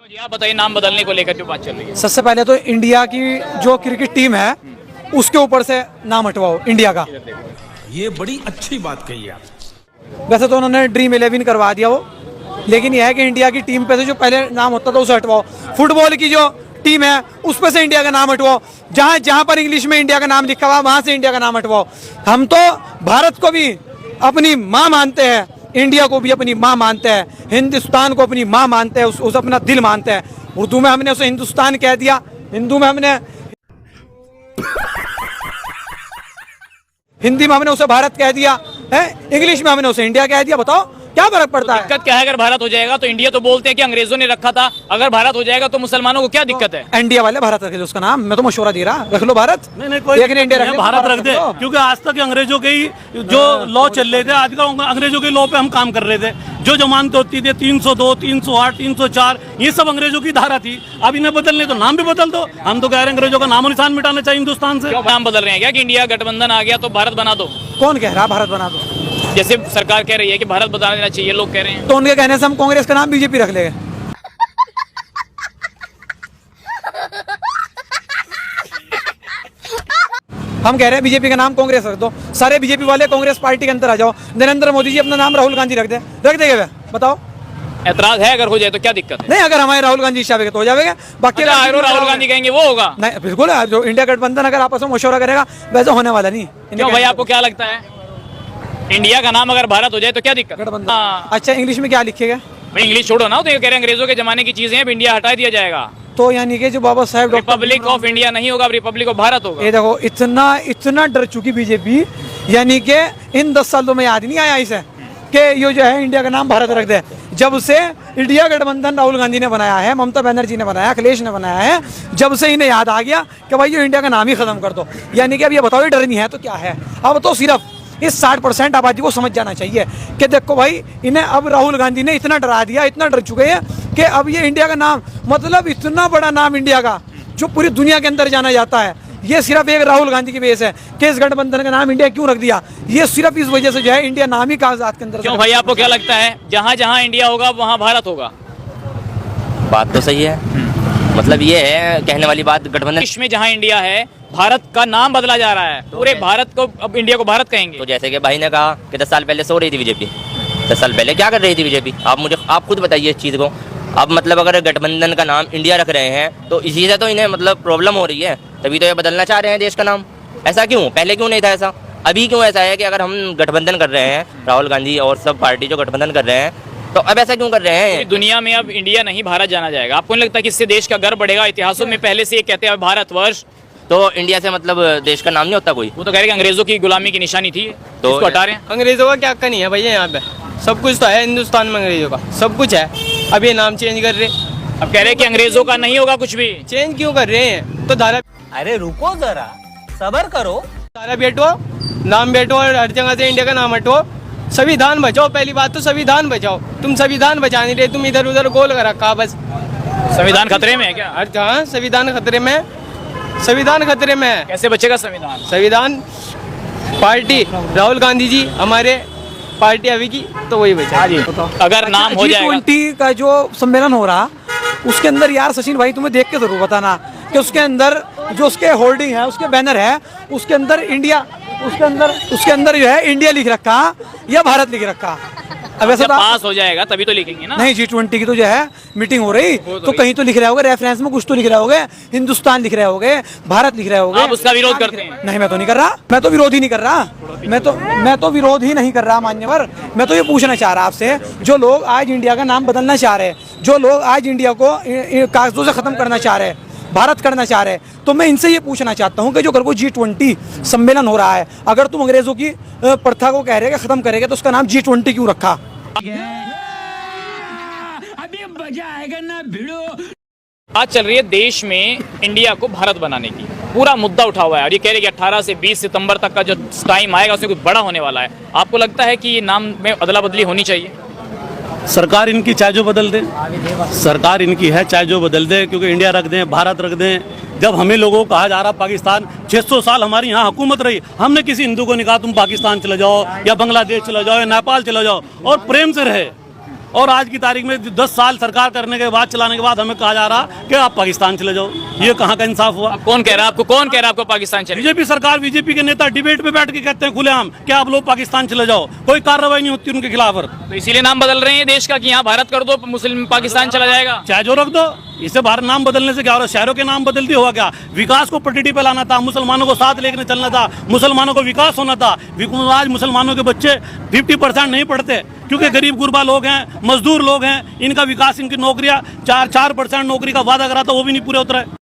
जी आप बताइए, नाम बदलने को लेकर जो बात चल रही है। सबसे पहले तो इंडिया की जो क्रिकेट टीम है उसके ऊपर से नाम हटवाओ इंडिया का। ये बड़ी अच्छी बात कही आप। वैसे तो उन्होंने ड्रीम 11 करवा दिया वो, लेकिन यह है कि इंडिया की टीम पे से जो पहले नाम होता था उसे हटवाओ। फुटबॉल की जो टीम है उस पर से इंडिया का नाम हटवाओ। जहाँ जहाँ पर इंग्लिश में इंडिया का नाम लिखा हुआ वहां से इंडिया का नाम हटवाओ। हम तो भारत को भी अपनी माँ मानते हैं, इंडिया को भी अपनी माँ मानते हैं, हिंदुस्तान को अपनी माँ मानते हैं, उसे अपना दिल मानते हैं। उर्दू में हमने उसे हिंदुस्तान कह दिया, हिंदी में हमने उसे भारत कह दिया है, इंग्लिश में हमने उसे इंडिया कह दिया। बताओ क्या फर्क पड़ता है? दिक्कत क्या है? अगर भारत हो जाएगा तो इंडिया तो बोलते हैं कि अंग्रेजों ने रखा था, अगर भारत हो जाएगा तो मुसलमानों को क्या दिक्कत है? इंडिया वाले भारत रख लो उसका नाम, मैं तो मशवरा दे रहा, रख लो भारत। नहीं कोई इंडिया रख भारत रख दे, क्योंकि आज तक अंग्रेजों के ही जो लॉ चल रहे थे, आजकल अंग्रेजों के लॉ पे हम काम कर रहे थे। जो जमानत होती थी 302, 308, 304, ये सब अंग्रेजों की धारा थी। अब इन्हें बदलने तो नाम भी बदल दो। हम तो कह रहे हैं अंग्रेजों का नाम और निशान मिटाना चाहिए हिंदुस्तान से। नाम बदल रहे हैं क्या कि इंडिया गठबंधन आ गया तो भारत बना दो? कौन कह रहा भारत बना दो? जैसे सरकार कह रही है कि भारत बना देना चाहिए, लोग कह रहे हैं। तो उनके कहने से हम कांग्रेस का नाम बीजेपी रख लेंगे। हम कह रहे हैं बीजेपी का नाम कांग्रेस रख दो, सारे बीजेपी वाले कांग्रेस पार्टी के अंदर आ जाओ। नरेंद्र मोदी जी अपना नाम राहुल गांधी रख देंगे वे? बताओ ऐतराज है अगर हो जाए तो क्या दिक्कत है? नहीं, अगर हमारे राहुल गांधी इच्छा तो हो जाएगा। बाकी राहुल गांधी कहेंगे वो होगा? नहीं बिल्कुल, जो इंडिया गठबंधन अगर आपस में मशवरा करेगा वैसे होने वाला नहीं। क्यों भाई, आपको क्या लगता है इंडिया का नाम अगर भारत हो जाए तो क्या दिक्कत? गठबंधन। अच्छा, इंग्लिश में क्या लिखेगा? भाई इंग्लिश छोड़ो ना, तो ये कह रहे हैं अंग्रेजों के जमाने की चीजें अब इंडिया हटा दिया जाएगा। तो यानी कि जो Baba Saheb Republic of India नहीं होगा, रिपब्लिक ऑफ भारत होगा। ये देखो इतना डर चुकी बीजेपी, यानी कि इन 10 सालों में याद नहीं आया इसे कि ये जो है इंडिया का नाम भारत रख दे। जब से इंडिया गठबंधन राहुल गांधी ने बनाया है, ममता बनर्जी ने बनाया, अखिलेश ने बनाया है, जब से इन्हें याद आ गया कि भाई ये इंडिया का नाम ही खत्म कर दो। यानी कि अब ये बताओ, ये डर नहीं है तो क्या है? अब तो सिर्फ इस 60% आबादी को समझ जाना चाहिए कि देखो भाई, इन्हें अब राहुल गांधी ने इतना डरा दिया, इतना डर चुके हैं कि अब ये इंडिया का नाम, मतलब इतना बड़ा नाम इंडिया का जो पूरी दुनिया के अंदर जाना जाता है, ये सिर्फ एक राहुल गांधी की वजह से। कि इस गठबंधन का नाम इंडिया क्यों रख दिया, ये सिर्फ इस वजह से जो है इंडिया नाम ही कागजात के अंदर। क्यों भाई, आपको क्या लगता है जहाँ जहाँ इंडिया होगा वहाँ भारत होगा? बात तो सही है, मतलब ये है कहने वाली बात, गठबंधन देश में जहाँ इंडिया है भारत का नाम बदला जा रहा है, पूरे भारत को अब इंडिया को भारत कहेंगे। तो जैसे कि भाई ने कहा कि 10 साल पहले सो रही थी बीजेपी, 10 साल पहले क्या कर रही थी बीजेपी? आप खुद बताइए इस चीज़ को। अब मतलब अगर गठबंधन का नाम इंडिया रख रहे हैं तो इसी से तो इन्हें मतलब प्रॉब्लम हो रही है, तभी तो ये बदलना चाह रहे हैं देश का नाम। ऐसा क्यों? पहले क्यों नहीं था ऐसा? अभी क्यों ऐसा है कि अगर हम गठबंधन कर रहे हैं, राहुल गांधी और सब पार्टी जो गठबंधन कर रहे हैं, तो अब ऐसा क्यों कर रहे हैं? दुनिया में अब इंडिया नहीं भारत जाना जाएगा। आपको नहीं लगता कि इससे देश का गर्व बढ़ेगा? इतिहासों में पहले से ये कहते हैं भारतवर्ष, तो इंडिया से मतलब देश का नाम नहीं होता कोई? वो तो कह रहे हैं अंग्रेजों की गुलामी की निशानी थी, तो इसको हटा रहे हैं। अंग्रेजों का क्या नहीं है भैया, यहाँ पे सब कुछ तो है हिंदुस्तान में, अंग्रेजों का सब कुछ है। अब ये नाम चेंज कर रहे, अब कह रहे हैं कि अंग्रेजों का नहीं होगा कुछ भी। चेंज क्यों कर रहे हैं? तो धारा, अरे रुको जरा, सबर करो। धारा बैठो, नाम बैठो और हर जगह से इंडिया का नाम हटो। संविधान बचाओ, पहली बात तो संविधान बचाओ। तुम संविधान बचा नहीं रहे, तुम इधर उधर गोल कर रखा बस। संविधान खतरे में है क्या? हाँ, संविधान खतरे में, संविधान खतरे में है। कैसे बचेगा संविधान? संविधान पार्टी राहुल गांधी जी हमारे पार्टी अभी की, तो वही बचा। जी, अगर नाम हो जाएगा। G20 का जो सम्मेलन हो रहा उसके अंदर यार सचिन भाई तुम्हें देख के जरूर बताना कि उसके अंदर जो उसके होर्डिंग है, उसके बैनर है, उसके अंदर इंडिया, उसके अंदर जो है इंडिया लिख रखा या भारत लिख रखा। अब ऐसा पास हो जाएगा तभी तो लिखेंगे ना। नहीं, G20 की तो जो है मीटिंग हो रही, तो कहीं तो लिख रहे होगे, रेफरेंस में कुछ तो लिख रहे होगे, हिंदुस्तान लिख रहे होगे, भारत लिख रहे होगे। आप उसका विरोध करते हैं? नहीं, मैं तो नहीं कर रहा, मैं तो विरोध ही नहीं कर रहा, मैं तो विरोध ही नहीं कर रहा मान्यवर। मैं तो ये पूछना चाह रहा आपसे, जो लोग आज इंडिया का नाम बदलना चाह रहे हैं, जो लोग आज इंडिया को कागजों से खत्म करना चाह रहे हैं, भारत करना चाह रहे हैं, तो मैं इनसे ये पूछना चाहता हूँ कि जो को G20 सम्मेलन हो रहा है, अगर तुम अंग्रेजों की प्रथा को कह रहे हैं खत्म करेंगे तो उसका नाम G20 क्यों रखा? अभी मजा आएगा ना भिड़ो। आज चल रही है देश में इंडिया को भारत बनाने की पूरा मुद्दा उठा हुआ है, और ये कह रहे हैं कि 18 से 20 सितंबर तक का जो टाइम आएगा उसमें कुछ बड़ा होने वाला है। आपको लगता है कि ये नाम में अदला बदली होनी चाहिए? सरकार इनकी चाहे जो बदल दे, सरकार इनकी है चाहे जो बदल दे, क्योंकि इंडिया रख दें, भारत रख दें। जब हमें लोगों को कहा जा रहा पाकिस्तान, 600 साल हमारी यहाँ हुकूमत रही, हमने किसी हिंदू को नहीं कहा तुम पाकिस्तान चले जाओ या बांग्लादेश चले जाओ या नेपाल चले जाओ, और प्रेम से रहे। और आज की तारीख में 10 साल सरकार करने के बाद, चलाने के बाद हमें कहा जा रहा कि आप पाकिस्तान चले जाओ। ये कहाँ का इंसाफ हुआ? कौन कह रहा है आपको, कौन कह रहा है आपको पाकिस्तान चले? बीजेपी सरकार, बीजेपी के नेता डिबेट पे बैठ के कहते हैं खुलेआम कि आप लोग पाकिस्तान चले जाओ, कोई कार्रवाई नहीं होती उनके खिलाफ। तो इसीलिए नाम बदल रहे हैं देश का कि यहाँ भारत कर दो, मुस्लिम पाकिस्तान चला जाएगा। चाहे जो रख दो, इसे बाहर नाम बदलने से क्या हो रहा है? शहरों के नाम बदलती हुआ क्या? विकास को पटड़ी पे लाना था, मुसलमानों को साथ लेकर चलना था, मुसलमानों को विकास होना था। आज मुसलमानों के बच्चे 50% नहीं पढ़ते क्योंकि गरीब गुरबा लोग हैं, मजदूर लोग हैं, इनका विकास, इनकी नौकरियां 4% नौकरी का वादा करा था, वो भी नहीं पूरे उतरा है।